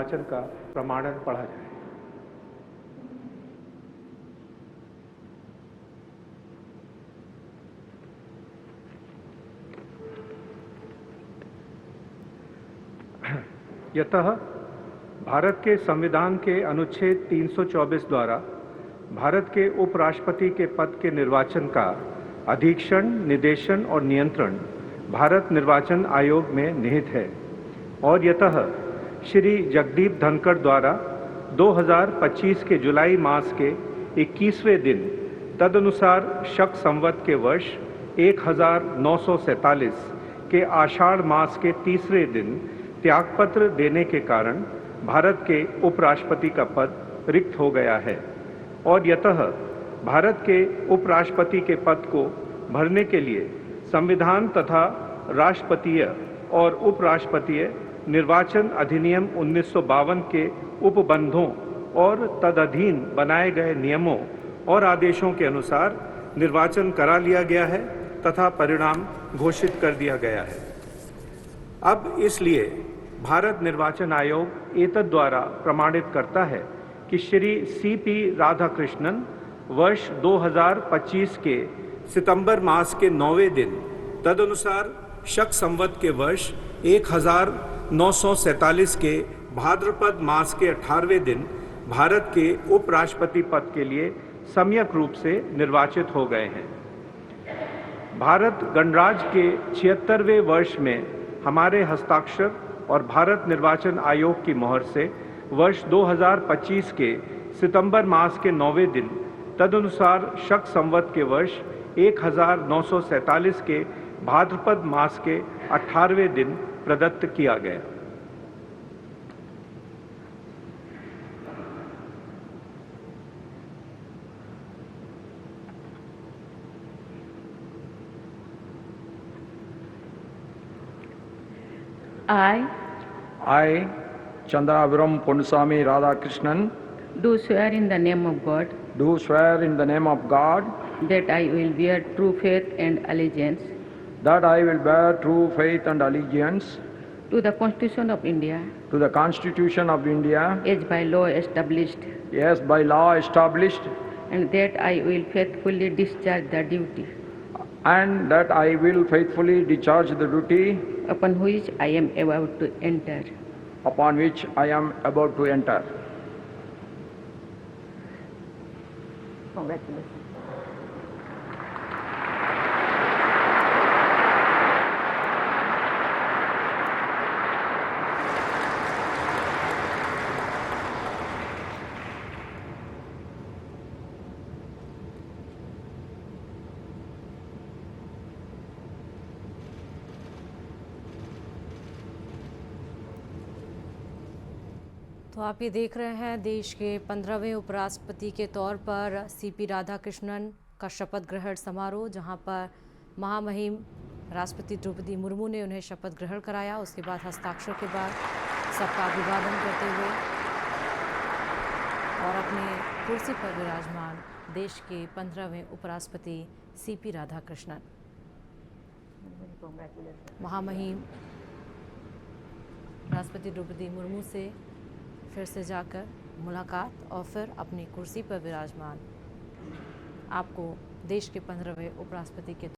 निर्वाचन का प्रमाणन पढ़ा जाए। यतः भारत के संविधान के अनुच्छेद 324 द्वारा भारत के उपराष्ट्रपति के पद के निर्वाचन का अधीक्षण, निर्देशन और नियंत्रण भारत निर्वाचन आयोग में निहित है और यतः श्री जगदीप धनखड़ द्वारा 2025 के जुलाई मास के 21वें दिन तदनुसार शक संवत के वर्ष 1947 के आषाढ़ मास के तीसरे दिन त्यागपत्र देने के कारण भारत के उपराष्ट्रपति का पद रिक्त हो गया है और यतः भारत के उपराष्ट्रपति के पद को भरने के लिए संविधान तथा राष्ट्रपतीय और उपराष्ट्रपतीय निर्वाचन अधिनियम 1952 के उपबंधों और तदधीन बनाए गए नियमों और आदेशों के अनुसार निर्वाचन करा लिया गया है तथा परिणाम घोषित कर दिया गया है। अब इसलिए भारत निर्वाचन आयोग एतद द्वारा प्रमाणित करता है कि श्री CP राधाकृष्णन वर्ष 2025 के सितंबर मास के 9वें दिन तदनुसार शक संवत के वर्ष 1947 के भाद्रपद मास के 18वें दिन भारत के उपराष्ट्रपति पद के लिए सम्यक रूप से निर्वाचित हो गए हैं। भारत गणराज्य के 76वें वर्ष में हमारे हस्ताक्षर और भारत निर्वाचन आयोग की मोहर से वर्ष 2025 के सितंबर मास के 9वें दिन तदनुसार शक संवत के वर्ष 1947 के भाद्रपद मास के 18वें दिन प्रदत्त किया गया। I, Chandrapuram Ponnusamy Radhakrishnan, do swear in the name of God do swear in the name of God that I will bear true faith and allegiance that I will bear true faith and allegiance to the Constitution of India to the Constitution of India as by law established, as by law established, and that I will faithfully discharge the duty and that I will faithfully discharge the duty upon which I am about to enter. upon which I am about to enter. Congratulations. तो आप ये देख रहे हैं देश के 15वें उपराष्ट्रपति के तौर पर CP राधाकृष्णन का शपथ ग्रहण समारोह, जहां पर महामहिम राष्ट्रपति द्रौपदी मुर्मू ने उन्हें शपथ ग्रहण कराया। उसके बाद हस्ताक्षर के बाद सबका अभिवादन करते हुए और अपनी कुर्सी पर विराजमान देश के 15वें उपराष्ट्रपति CP राधाकृष्णन महामहिम राष्ट्रपति द्रौपदी मुर्मू से फिर से जाकर मुलाकात और फिर अपनी कुर्सी पर विराजमान आपको देश के 15वें उपराष्ट्रपति के